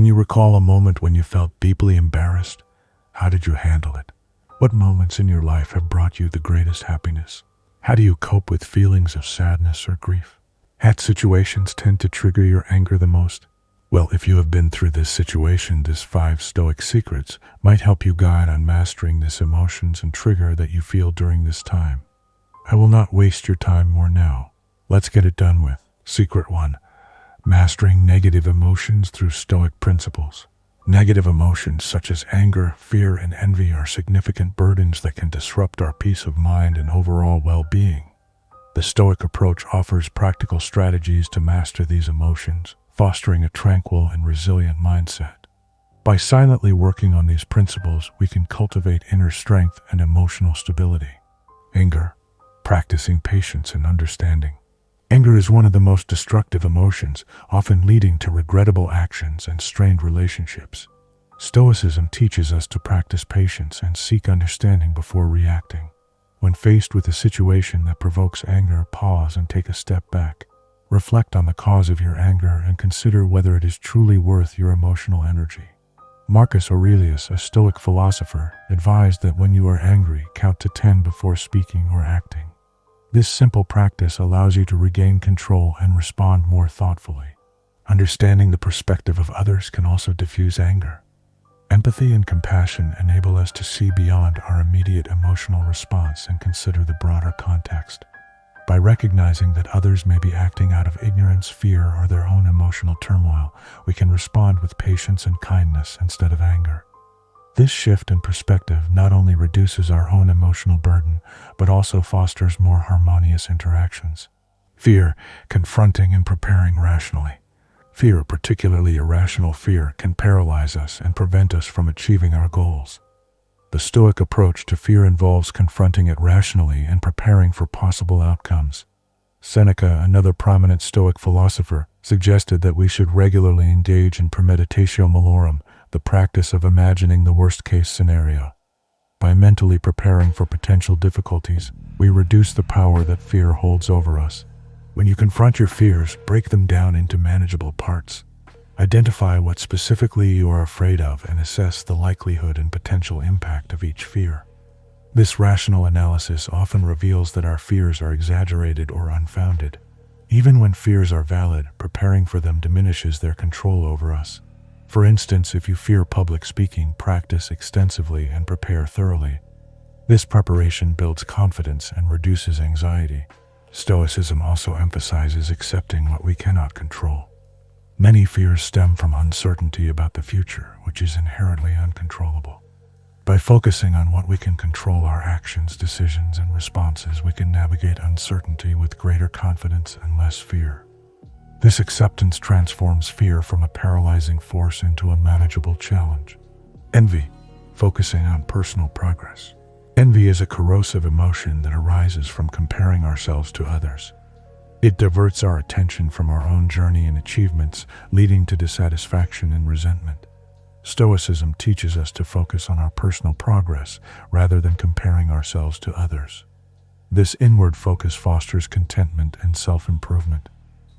Can you recall a moment when you felt deeply embarrassed? How did you handle it? What moments in your life have brought you the greatest happiness? How do you cope with feelings of sadness or grief? What situations tend to trigger your anger the most? Well, if you have been through this situation, this 5 Stoic secrets might help you guide on mastering these emotions and trigger that you feel during this time. I will not waste your time more now. Let's get it done with. Secret 1. Mastering negative emotions through Stoic principles. Negative emotions such as anger, fear, and envy are significant burdens that can disrupt our peace of mind and overall well-being. The Stoic approach offers practical strategies to master these emotions, fostering a tranquil and resilient mindset. By silently working on these principles, we can cultivate inner strength and emotional stability. Anger. Practicing patience and understanding. Anger is one of the most destructive emotions, often leading to regrettable actions and strained relationships. Stoicism teaches us to practice patience and seek understanding before reacting. When faced with a situation that provokes anger, pause and take a step back. Reflect on the cause of your anger and consider whether it is truly worth your emotional energy. Marcus Aurelius, a Stoic philosopher, advised that when you are angry, count to 10 before speaking or acting. This simple practice allows you to regain control and respond more thoughtfully. Understanding the perspective of others can also diffuse anger. Empathy and compassion enable us to see beyond our immediate emotional response and consider the broader context. By recognizing that others may be acting out of ignorance, fear, or their own emotional turmoil, we can respond with patience and kindness instead of anger. This shift in perspective not only reduces our own emotional burden, but also fosters more harmonious interactions. Fear, confronting and preparing rationally. Fear, particularly irrational fear, can paralyze us and prevent us from achieving our goals. The Stoic approach to fear involves confronting it rationally and preparing for possible outcomes. Seneca, another prominent Stoic philosopher, suggested that we should regularly engage in premeditatio malorum, the practice of imagining the worst-case scenario. By mentally preparing for potential difficulties, we reduce the power that fear holds over us. When you confront your fears, break them down into manageable parts. Identify what specifically you are afraid of and assess the likelihood and potential impact of each fear. This rational analysis often reveals that our fears are exaggerated or unfounded. Even when fears are valid, preparing for them diminishes their control over us. For instance, if you fear public speaking, practice extensively and prepare thoroughly. This preparation builds confidence and reduces anxiety. Stoicism also emphasizes accepting what we cannot control. Many fears stem from uncertainty about the future, which is inherently uncontrollable. By focusing on what we can control, our actions, decisions, and responses, we can navigate uncertainty with greater confidence and less fear. This acceptance transforms fear from a paralyzing force into a manageable challenge. Envy, focusing on personal progress. Envy is a corrosive emotion that arises from comparing ourselves to others. It diverts our attention from our own journey and achievements, leading to dissatisfaction and resentment. Stoicism teaches us to focus on our personal progress rather than comparing ourselves to others. This inward focus fosters contentment and self-improvement.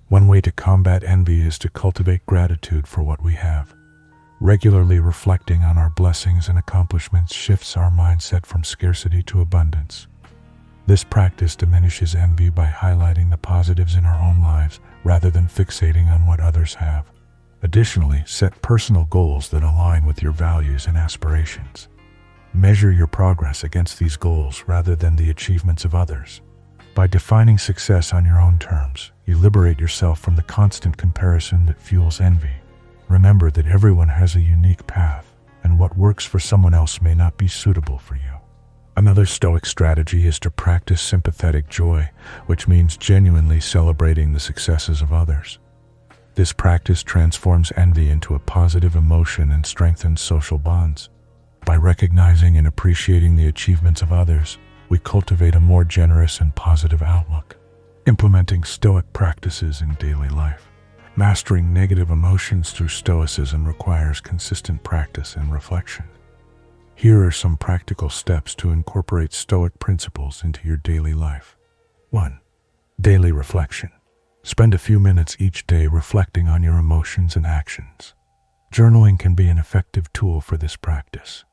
One way to combat envy is to cultivate gratitude for what we have. Regularly reflecting on our blessings and accomplishments shifts our mindset from scarcity to abundance. This practice diminishes envy by highlighting the positives in our own lives rather than fixating on what others have. Additionally, set personal goals that align with your values and aspirations. Measure your progress against these goals rather than the achievements of others. By defining success on your own terms, you liberate yourself from the constant comparison that fuels envy. Remember that everyone has a unique path, and what works for someone else may not be suitable for you. Another Stoic strategy is to practice sympathetic joy, which means genuinely celebrating the successes of others. This practice transforms envy into a positive emotion and strengthens social bonds. By recognizing and appreciating the achievements of others, we cultivate a more generous and positive outlook. Implementing Stoic practices in daily life. Mastering negative emotions through Stoicism requires consistent practice and reflection. Here are some practical steps to incorporate Stoic principles into your daily life. 1. Daily reflection. Spend a few minutes each day reflecting on your emotions and actions. Journaling can be an effective tool for this practice.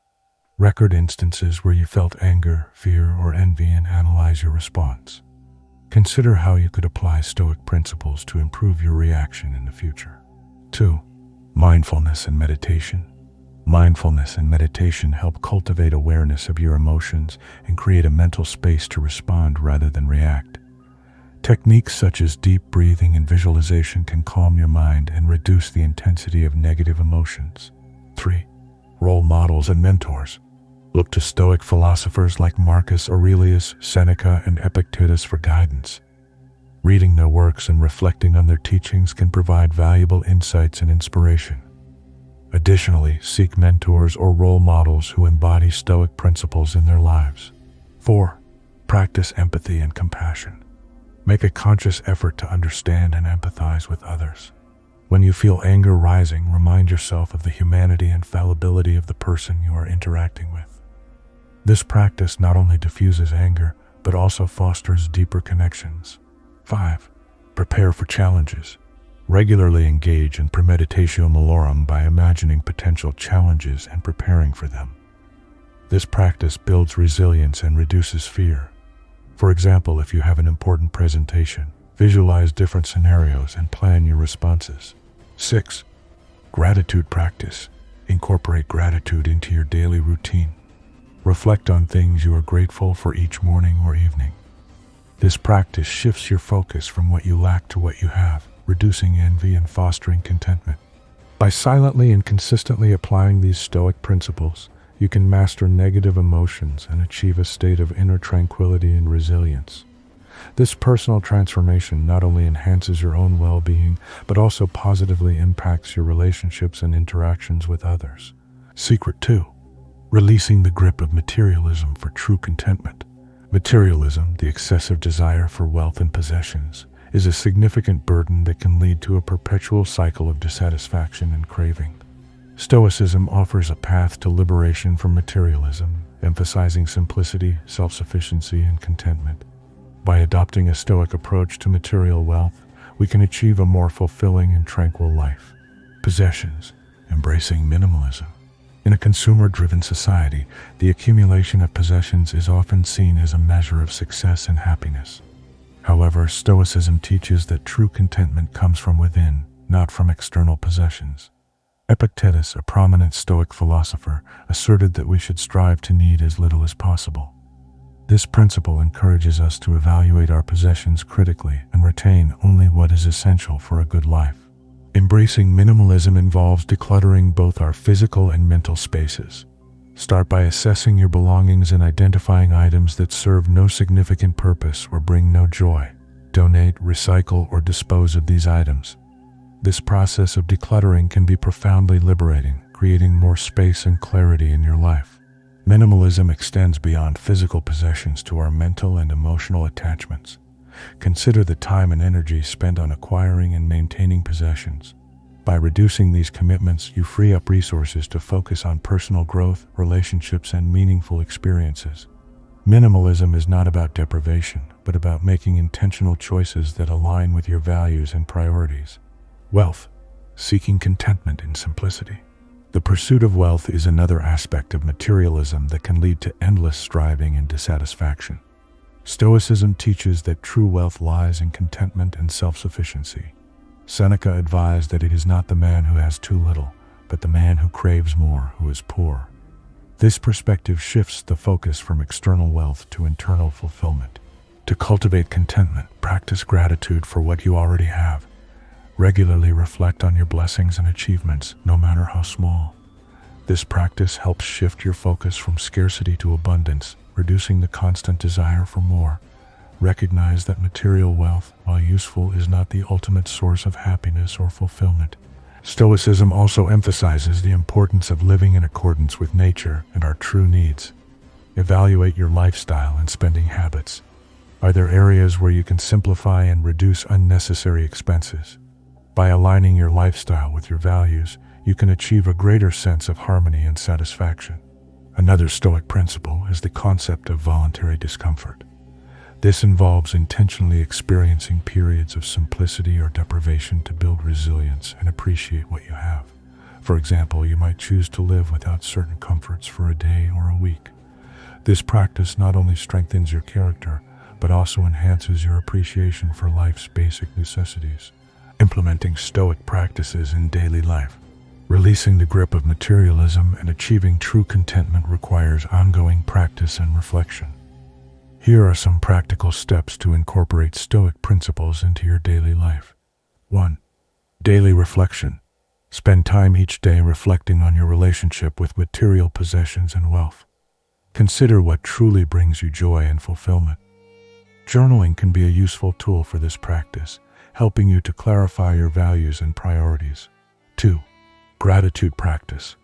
Record instances where you felt anger, fear, or envy and analyze your response. Consider how you could apply Stoic principles to improve your reaction in the future. 2. Mindfulness and meditation. Mindfulness and meditation help cultivate awareness of your emotions and create a mental space to respond rather than react. Techniques such as deep breathing and visualization can calm your mind and reduce the intensity of negative emotions. 3. Role models and mentors. Look to Stoic philosophers like Marcus Aurelius, Seneca, and Epictetus for guidance. Reading their works and reflecting on their teachings can provide valuable insights and inspiration. Additionally, seek mentors or role models who embody Stoic principles in their lives. 4. Practice empathy and compassion. Make a conscious effort to understand and empathize with others. When you feel anger rising, remind yourself of the humanity and fallibility of the person you are interacting with. This practice not only diffuses anger, but also fosters deeper connections. 5. Prepare for challenges. Regularly engage in premeditatio malorum by imagining potential challenges and preparing for them. This practice builds resilience and reduces fear. For example, if you have an important presentation, visualize different scenarios and plan your responses. 6. Gratitude practice. Incorporate gratitude into your daily routine. Reflect on things you are grateful for each morning or evening. This practice shifts your focus from what you lack to what you have, reducing envy and fostering contentment. By silently and consistently applying these Stoic principles, you can master negative emotions and achieve a state of inner tranquility and resilience. This personal transformation not only enhances your own well-being, but also positively impacts your relationships and interactions with others. Secret 2. Releasing the grip of materialism for true contentment. Materialism, the excessive desire for wealth and possessions, is a significant burden that can lead to a perpetual cycle of dissatisfaction and craving. Stoicism offers a path to liberation from materialism, emphasizing simplicity, self-sufficiency, and contentment. By adopting a Stoic approach to material wealth, we can achieve a more fulfilling and tranquil life. Possessions. Embracing minimalism. In a consumer-driven society, the accumulation of possessions is often seen as a measure of success and happiness. However, Stoicism teaches that true contentment comes from within, not from external possessions. Epictetus, a prominent Stoic philosopher, asserted that we should strive to need as little as possible. This principle encourages us to evaluate our possessions critically and retain only what is essential for a good life. Embracing minimalism involves decluttering both our physical and mental spaces. Start by assessing your belongings and identifying items that serve no significant purpose or bring no joy. Donate, recycle, or dispose of these items. This process of decluttering can be profoundly liberating, creating more space and clarity in your life. Minimalism extends beyond physical possessions to our mental and emotional attachments. Consider the time and energy spent on acquiring and maintaining possessions. By reducing these commitments, you free up resources to focus on personal growth, relationships, and meaningful experiences. Minimalism is not about deprivation, but about making intentional choices that align with your values and priorities. Wealth. Seeking contentment in simplicity. The pursuit of wealth is another aspect of materialism that can lead to endless striving and dissatisfaction. Stoicism teaches that true wealth lies in contentment and self-sufficiency. Seneca advised that it is not the man who has too little, but the man who craves more who is poor. This perspective shifts the focus from external wealth to internal fulfillment. To cultivate contentment, practice gratitude for what you already have. Regularly reflect on your blessings and achievements, no matter how small. This practice helps shift your focus from scarcity to abundance, reducing the constant desire for more. Recognize that material wealth, while useful, is not the ultimate source of happiness or fulfillment. Stoicism also emphasizes the importance of living in accordance with nature and our true needs. Evaluate your lifestyle and spending habits. Are there areas where you can simplify and reduce unnecessary expenses? By aligning your lifestyle with your values, you can achieve a greater sense of harmony and satisfaction. Another Stoic principle is the concept of voluntary discomfort. This involves intentionally experiencing periods of simplicity or deprivation to build resilience and appreciate what you have. For example, you might choose to live without certain comforts for a day or a week. This practice not only strengthens your character, but also enhances your appreciation for life's basic necessities. Implementing Stoic practices in daily life. Releasing the grip of materialism and achieving true contentment requires ongoing practice and reflection. Here are some practical steps to incorporate Stoic principles into your daily life. 1. Daily reflection. Spend time each day reflecting on your relationship with material possessions and wealth. Consider what truly brings you joy and fulfillment. Journaling can be a useful tool for this practice, helping you to clarify your values and priorities. 2. Gratitude practice.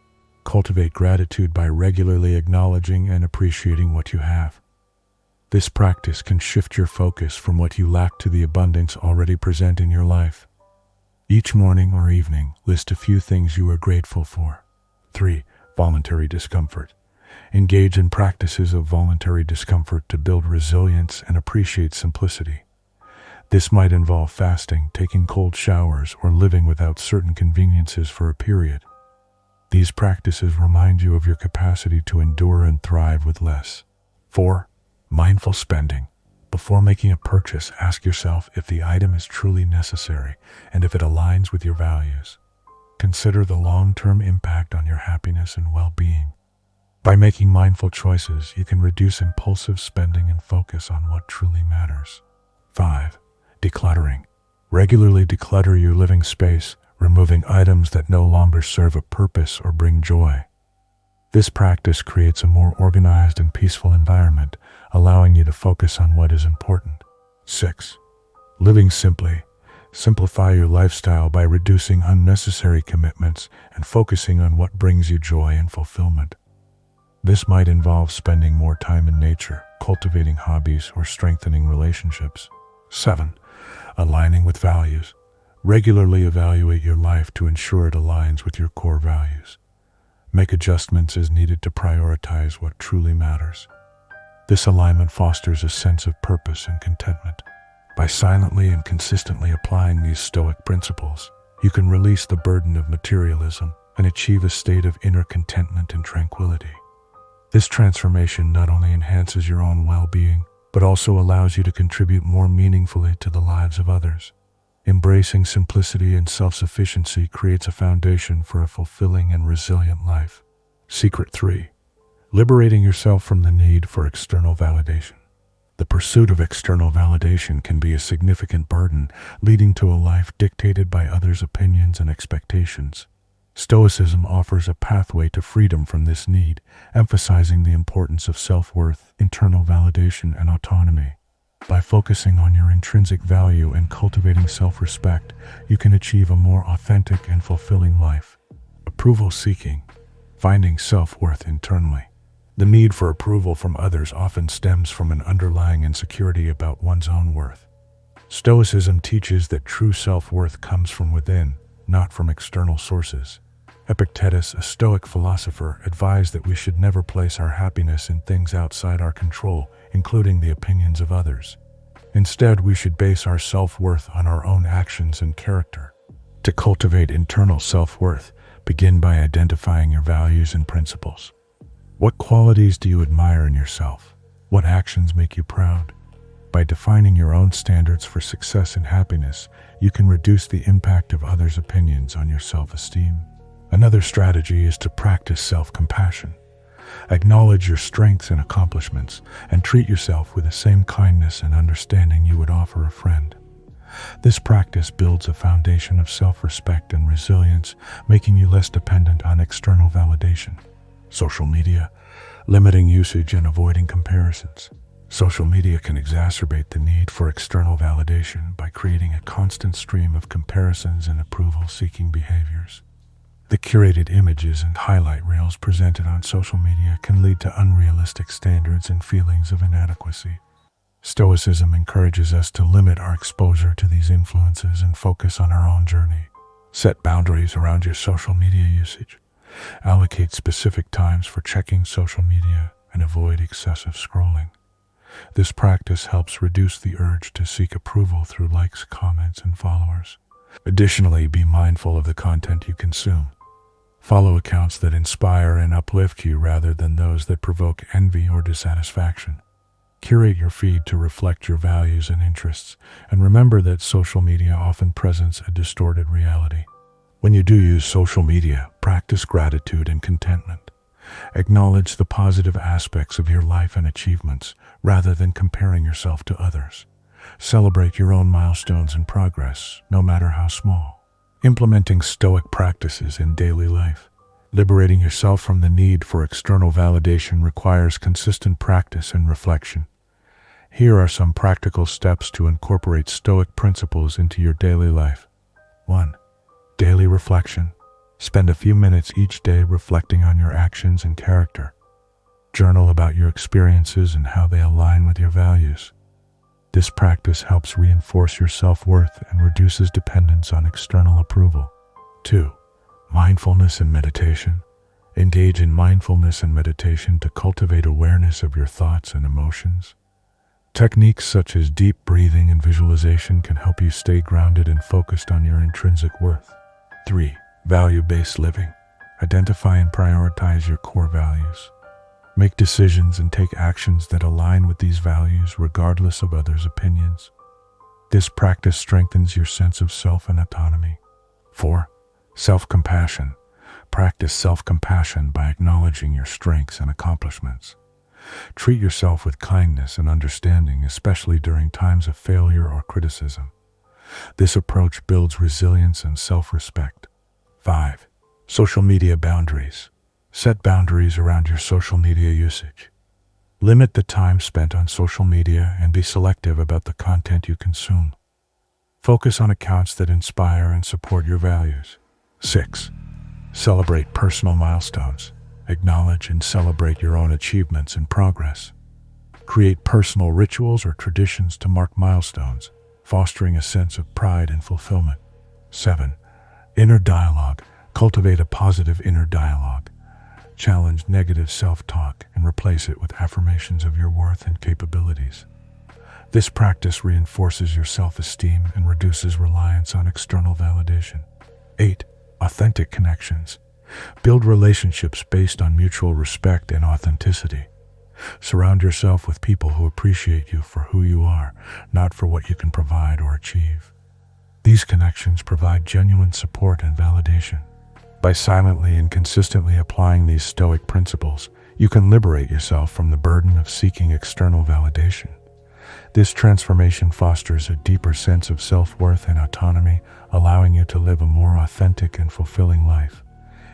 Cultivate gratitude by regularly acknowledging and appreciating what you have. This practice can shift your focus from what you lack to the abundance already present in your life. Each morning or evening, list a few things you are grateful for. 3. Voluntary discomfort. Engage in practices of voluntary discomfort to build resilience and appreciate simplicity. This might involve fasting, taking cold showers, or living without certain conveniences for a period. These practices remind you of your capacity to endure and thrive with less. 4. Mindful spending. Before making a purchase, ask yourself if the item is truly necessary and if it aligns with your values. Consider the long-term impact on your happiness and well-being. By making mindful choices, you can reduce impulsive spending and focus on what truly matters. 5. Decluttering. Regularly declutter your living space, removing items that no longer serve a purpose or bring joy. This practice creates a more organized and peaceful environment, allowing you to focus on what is important. 6. Living simply. Simplify your lifestyle by reducing unnecessary commitments and focusing on what brings you joy and fulfillment. This might involve spending more time in nature, cultivating hobbies, or strengthening relationships. 7. Aligning with values. Regularly evaluate your life to ensure it aligns with your core values. Make adjustments as needed to prioritize what truly matters. This alignment fosters a sense of purpose and contentment. By silently and consistently applying these Stoic principles, you can release the burden of materialism and achieve a state of inner contentment and tranquility. This transformation not only enhances your own well-being, but also allows you to contribute more meaningfully to the lives of others. Embracing simplicity and self-sufficiency creates a foundation for a fulfilling and resilient life. Secret 3. Liberating yourself from the need for external validation. The pursuit of external validation can be a significant burden, leading to a life dictated by others' opinions and expectations. Stoicism offers a pathway to freedom from this need, emphasizing the importance of self-worth, internal validation, and autonomy. By focusing on your intrinsic value and cultivating self-respect, you can achieve a more authentic and fulfilling life. Approval seeking. Finding self-worth internally. The need for approval from others often stems from an underlying insecurity about one's own worth. Stoicism teaches that true self-worth comes from within, not from external sources. Epictetus, a Stoic philosopher, advised that we should never place our happiness in things outside our control, including the opinions of others. Instead, we should base our self-worth on our own actions and character. To cultivate internal self-worth, begin by identifying your values and principles. What qualities do you admire in yourself? What actions make you proud? By defining your own standards for success and happiness, you can reduce the impact of others' opinions on your self-esteem. Another strategy is to practice self-compassion. Acknowledge your strengths and accomplishments, and treat yourself with the same kindness and understanding you would offer a friend. This practice builds a foundation of self-respect and resilience, making you less dependent on external validation. Social media. Limiting usage and avoiding comparisons. Social media can exacerbate the need for external validation by creating a constant stream of comparisons and approval-seeking behaviors. The curated images and highlight reels presented on social media can lead to unrealistic standards and feelings of inadequacy. Stoicism encourages us to limit our exposure to these influences and focus on our own journey. Set boundaries around your social media usage. Allocate specific times for checking social media and avoid excessive scrolling. This practice helps reduce the urge to seek approval through likes, comments, and followers. Additionally, be mindful of the content you consume. Follow accounts that inspire and uplift you rather than those that provoke envy or dissatisfaction. Curate your feed to reflect your values and interests, and remember that social media often presents a distorted reality. When you do use social media, practice gratitude and contentment. Acknowledge the positive aspects of your life and achievements rather than comparing yourself to others. Celebrate your own milestones and progress, no matter how small. Implementing Stoic practices in daily life. Liberating yourself from the need for external validation requires consistent practice and reflection. Here are some practical steps to incorporate Stoic principles into your daily life. 1. Daily reflection. Spend a few minutes each day reflecting on your actions and character. Journal about your experiences and how they align with your values. This practice helps reinforce your self-worth and reduces dependence on external approval. 2. Mindfulness and meditation. Engage in mindfulness and meditation to cultivate awareness of your thoughts and emotions. Techniques such as deep breathing and visualization can help you stay grounded and focused on your intrinsic worth. 3. Value-based living. Identify and prioritize your core values. Make decisions and take actions that align with these values regardless of others' opinions. This practice strengthens your sense of self and autonomy. 4. Self-compassion. Practice self-compassion by acknowledging your strengths and accomplishments. Treat yourself with kindness and understanding, especially during times of failure or criticism. This approach builds resilience and self-respect. 5. Social media boundaries. Set boundaries around your social media usage. Limit the time spent on social media and be selective about the content you consume. Focus on accounts that inspire and support your values. 6. Celebrate personal milestones. Acknowledge and celebrate your own achievements and progress. Create personal rituals or traditions to mark milestones, fostering a sense of pride and fulfillment. 7. Inner dialogue. Cultivate a positive inner dialogue. Challenge negative self-talk and replace it with affirmations of your worth and capabilities. This practice reinforces your self-esteem and reduces reliance on external validation. 8. Authentic connections. Build relationships based on mutual respect and authenticity. Surround yourself with people who appreciate you for who you are, not for what you can provide or achieve. These connections provide genuine support and validation. By silently and consistently applying these Stoic principles, you can liberate yourself from the burden of seeking external validation. This transformation fosters a deeper sense of self-worth and autonomy, allowing you to live a more authentic and fulfilling life.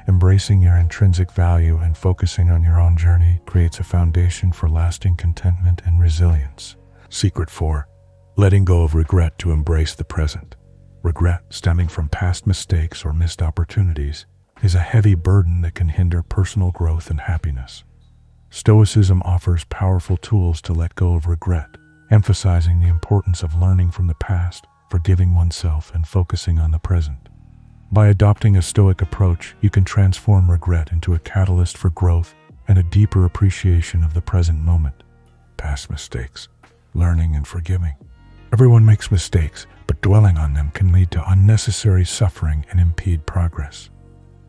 Embracing your intrinsic value and focusing on your own journey creates a foundation for lasting contentment and resilience. Secret 4. Letting go of regret to embrace the present. Regret, stemming from past mistakes or missed opportunities, is a heavy burden that can hinder personal growth and happiness. Stoicism offers powerful tools to let go of regret, emphasizing the importance of learning from the past, forgiving oneself, and focusing on the present. By adopting a Stoic approach, you can transform regret into a catalyst for growth and a deeper appreciation of the present moment. Past mistakes, learning and forgiving. Everyone makes mistakes, but dwelling on them can lead to unnecessary suffering and impede progress.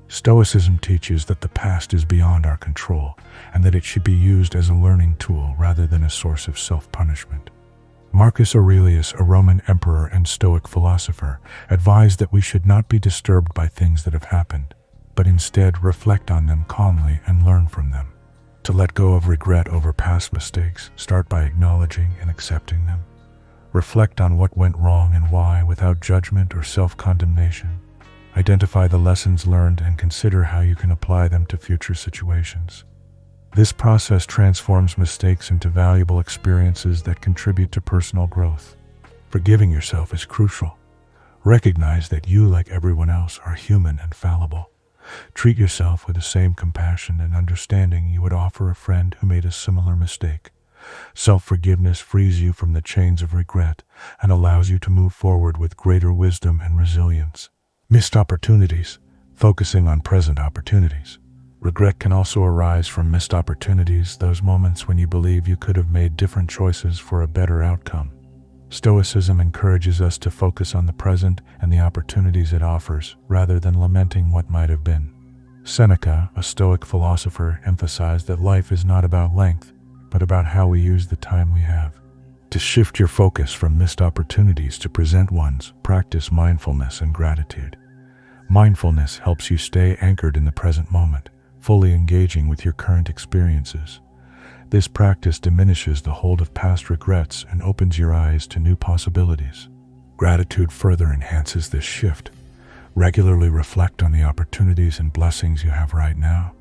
Stoicism teaches that the past is beyond our control and that it should be used as a learning tool rather than a source of self-punishment. Marcus Aurelius, a Roman emperor and Stoic philosopher, advised that we should not be disturbed by things that have happened, but instead reflect on them calmly and learn from them. To let go of regret over past mistakes, start by acknowledging and accepting them. Reflect on what went wrong and why without judgment or self-condemnation. Identify the lessons learned and consider how you can apply them to future situations. This process transforms mistakes into valuable experiences that contribute to personal growth. Forgiving yourself is crucial. Recognize that you, like everyone else, are human and fallible. Treat yourself with the same compassion and understanding you would offer a friend who made a similar mistake. Self-forgiveness frees you from the chains of regret and allows you to move forward with greater wisdom and resilience. Missed opportunities. Focusing on present opportunities. Regret can also arise from missed opportunities, those moments when you believe you could have made different choices for a better outcome. Stoicism encourages us to focus on the present and the opportunities it offers, rather than lamenting what might have been. Seneca, a Stoic philosopher, emphasized that life is not about length, but about how we use the time we have. To shift your focus from missed opportunities to present ones, practice mindfulness and gratitude. Mindfulness helps you stay anchored in the present moment, fully engaging with your current experiences. This practice diminishes the hold of past regrets and opens your eyes to new possibilities. Gratitude further enhances this shift. Regularly reflect on the opportunities and blessings you have right now.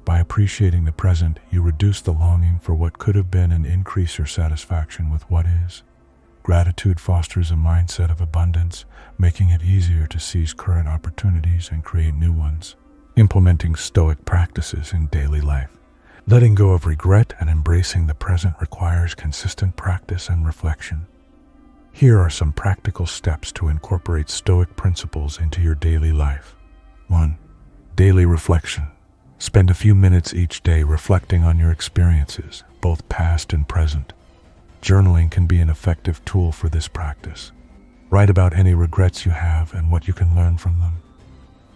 By appreciating the present, you reduce the longing for what could have been and increase your satisfaction with what is. Gratitude fosters a mindset of abundance, making it easier to seize current opportunities and create new ones. Implementing Stoic practices in daily life. Letting go of regret and embracing the present requires consistent practice and reflection. Here are some practical steps to incorporate Stoic principles into your daily life. 1. Daily reflection. Spend a few minutes each day reflecting on your experiences, both past and present. Journaling can be an effective tool for this practice. Write about any regrets you have and what you can learn from them.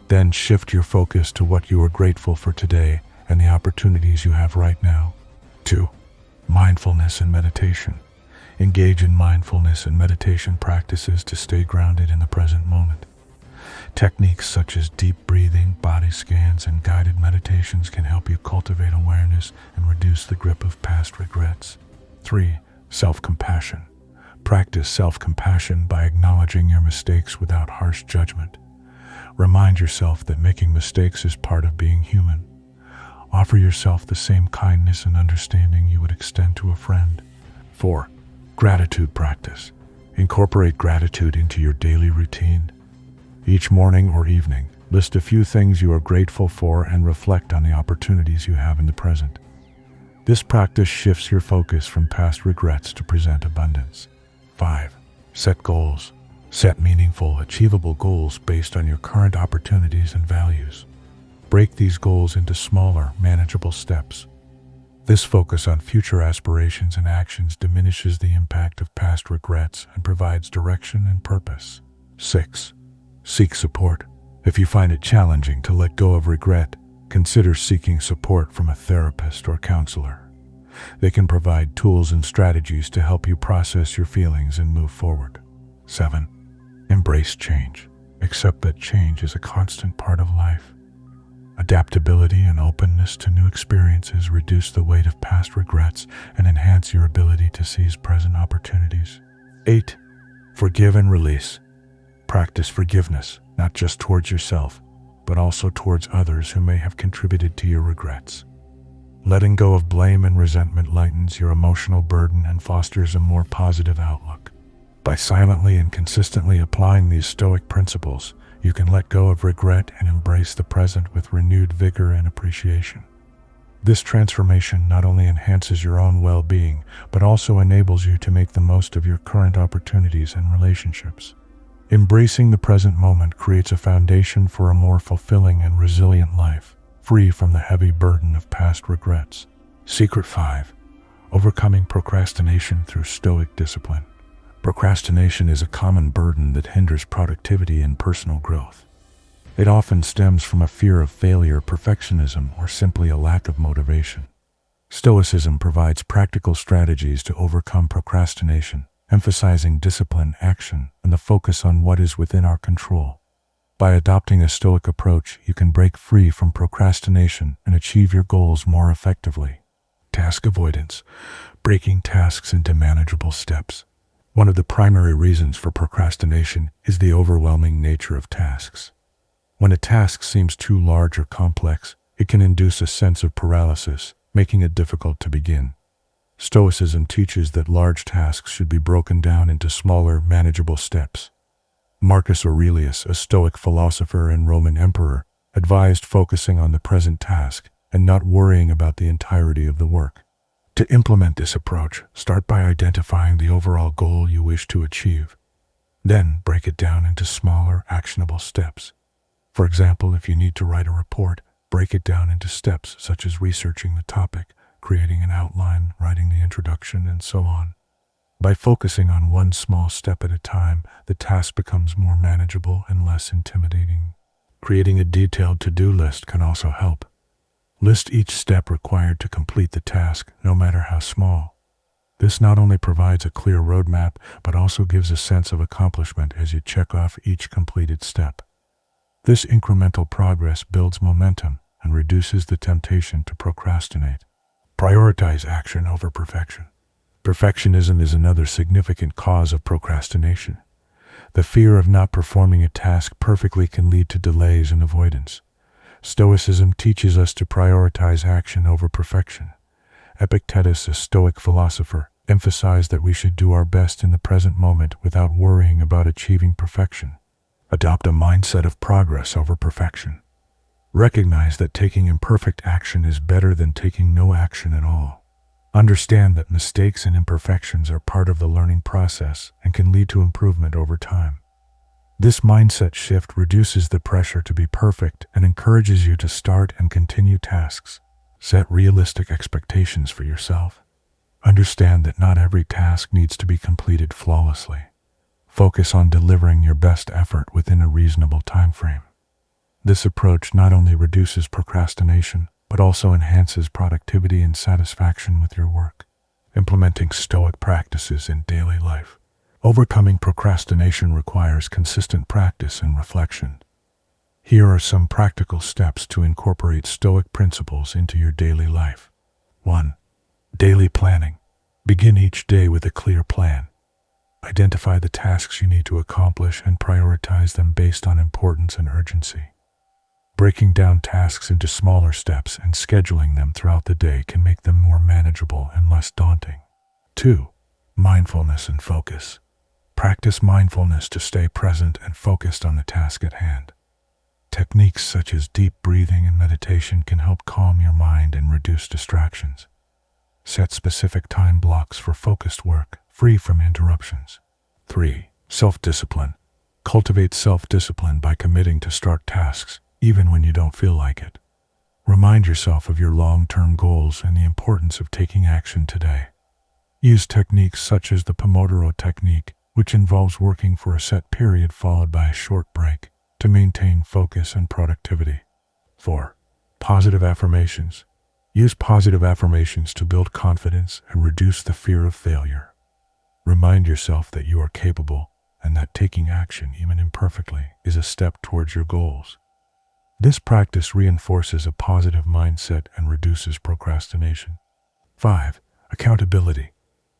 Then shift your focus to what you are grateful for today and the opportunities you have right now. 2. Mindfulness and meditation. Engage in mindfulness and meditation practices to stay grounded in the present moment. Techniques such as deep breathing, body scans, and guided meditations can help you cultivate awareness and reduce the grip of past regrets. 3. Self-compassion. Practice self-compassion by acknowledging your mistakes without harsh judgment. Remind yourself that making mistakes is part of being human. Offer yourself the same kindness and understanding you would extend to a friend. 4. Gratitude practice. Incorporate gratitude into your daily routine. Each morning or evening, list a few things you are grateful for and reflect on the opportunities you have in the present. This practice shifts your focus from past regrets to present abundance. 5. Set goals. Set meaningful, achievable goals based on your current opportunities and values. Break these goals into smaller, manageable steps. This focus on future aspirations and actions diminishes the impact of past regrets and provides direction and purpose. 6. Seek support. If you find it challenging to let go of regret, consider seeking support from a therapist or counselor. They can provide tools and strategies to help you process your feelings and move forward. 7. Embrace change. Accept that change is a constant part of life. Adaptability and openness to new experiences reduce the weight of past regrets and enhance your ability to seize present opportunities. 8. Forgive and release. Practice forgiveness, not just towards yourself, but also towards others who may have contributed to your regrets. Letting go of blame and resentment lightens your emotional burden and fosters a more positive outlook. By silently and consistently applying these Stoic principles, you can let go of regret and embrace the present with renewed vigor and appreciation. This transformation not only enhances your own well-being, but also enables you to make the most of your current opportunities and relationships. Embracing the present moment creates a foundation for a more fulfilling and resilient life, free from the heavy burden of past regrets. Secret 5. Overcoming procrastination through Stoic discipline. Procrastination is a common burden that hinders productivity and personal growth. It often stems from a fear of failure, perfectionism, or simply a lack of motivation. Stoicism provides practical strategies to overcome procrastination, emphasizing discipline, action, and the focus on what is within our control. By adopting a Stoic approach, you can break free from procrastination and achieve your goals more effectively. Task avoidance. Breaking tasks into manageable steps. One of the primary reasons for procrastination is the overwhelming nature of tasks. When a task seems too large or complex, it can induce a sense of paralysis, making it difficult to begin. Stoicism teaches that large tasks should be broken down into smaller, manageable steps. Marcus Aurelius, a Stoic philosopher and Roman emperor, advised focusing on the present task and not worrying about the entirety of the work. To implement this approach, start by identifying the overall goal you wish to achieve. Then break it down into smaller, actionable steps. For example, if you need to write a report, break it down into steps such as researching the topic, creating an outline, writing the introduction, and so on. By focusing on one small step at a time, the task becomes more manageable and less intimidating. Creating a detailed to-do list can also help. List each step required to complete the task, no matter how small. This not only provides a clear roadmap, but also gives a sense of accomplishment as you check off each completed step. This incremental progress builds momentum and reduces the temptation to procrastinate. Prioritize action over perfection. Perfectionism is another significant cause of procrastination. The fear of not performing a task perfectly can lead to delays and avoidance. Stoicism teaches us to prioritize action over perfection. Epictetus, a Stoic philosopher, emphasized that we should do our best in the present moment without worrying about achieving perfection. Adopt a mindset of progress over perfection. Recognize that taking imperfect action is better than taking no action at all. Understand that mistakes and imperfections are part of the learning process and can lead to improvement over time. This mindset shift reduces the pressure to be perfect and encourages you to start and continue tasks. Set realistic expectations for yourself. Understand that not every task needs to be completed flawlessly. Focus on delivering your best effort within a reasonable time frame. This approach not only reduces procrastination, but also enhances productivity and satisfaction with your work. Implementing Stoic practices in daily life. Overcoming procrastination requires consistent practice and reflection. Here are some practical steps to incorporate Stoic principles into your daily life. 1. Daily planning. Begin each day with a clear plan. Identify the tasks you need to accomplish and prioritize them based on importance and urgency. Breaking down tasks into smaller steps and scheduling them throughout the day can make them more manageable and less daunting. 2. Mindfulness and focus. Practice mindfulness to stay present and focused on the task at hand. Techniques such as deep breathing and meditation can help calm your mind and reduce distractions. Set specific time blocks for focused work, free from interruptions. 3. Self-discipline. Cultivate self-discipline by committing to start tasks, even when you don't feel like it. Remind yourself of your long-term goals and the importance of taking action today. Use techniques such as the Pomodoro technique, which involves working for a set period followed by a short break, to maintain focus and productivity. 4. Positive affirmations. Use positive affirmations to build confidence and reduce the fear of failure. Remind yourself that you are capable and that taking action, even imperfectly, is a step towards your goals. This practice reinforces a positive mindset and reduces procrastination. 5. Accountability.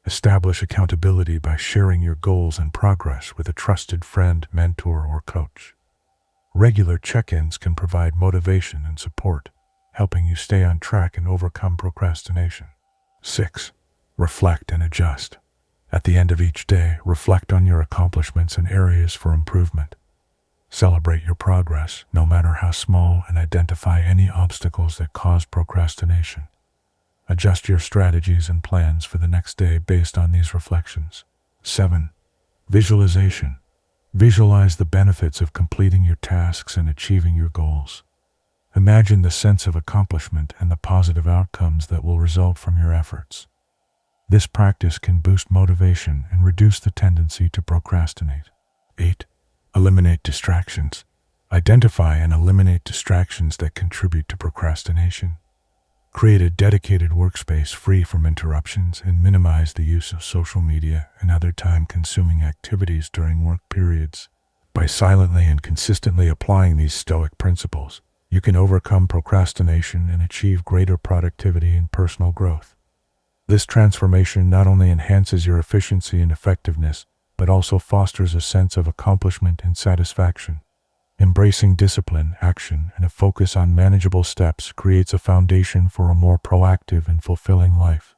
Establish accountability by sharing your goals and progress with a trusted friend, mentor, or coach. Regular check-ins can provide motivation and support, helping you stay on track and overcome procrastination. 6. Reflect and adjust. At the end of each day, reflect on your accomplishments and areas for improvement. Celebrate your progress, no matter how small, and identify any obstacles that cause procrastination. Adjust your strategies and plans for the next day based on these reflections. 7. Visualization. Visualize the benefits of completing your tasks and achieving your goals. Imagine the sense of accomplishment and the positive outcomes that will result from your efforts. This practice can boost motivation and reduce the tendency to procrastinate. 8. Eliminate distractions. Identify and eliminate distractions that contribute to procrastination. Create a dedicated workspace free from interruptions and minimize the use of social media and other time-consuming activities during work periods. By silently and consistently applying these Stoic principles, you can overcome procrastination and achieve greater productivity and personal growth. This transformation not only enhances your efficiency and effectiveness, but also fosters a sense of accomplishment and satisfaction. Embracing discipline, action, and a focus on manageable steps creates a foundation for a more proactive and fulfilling life.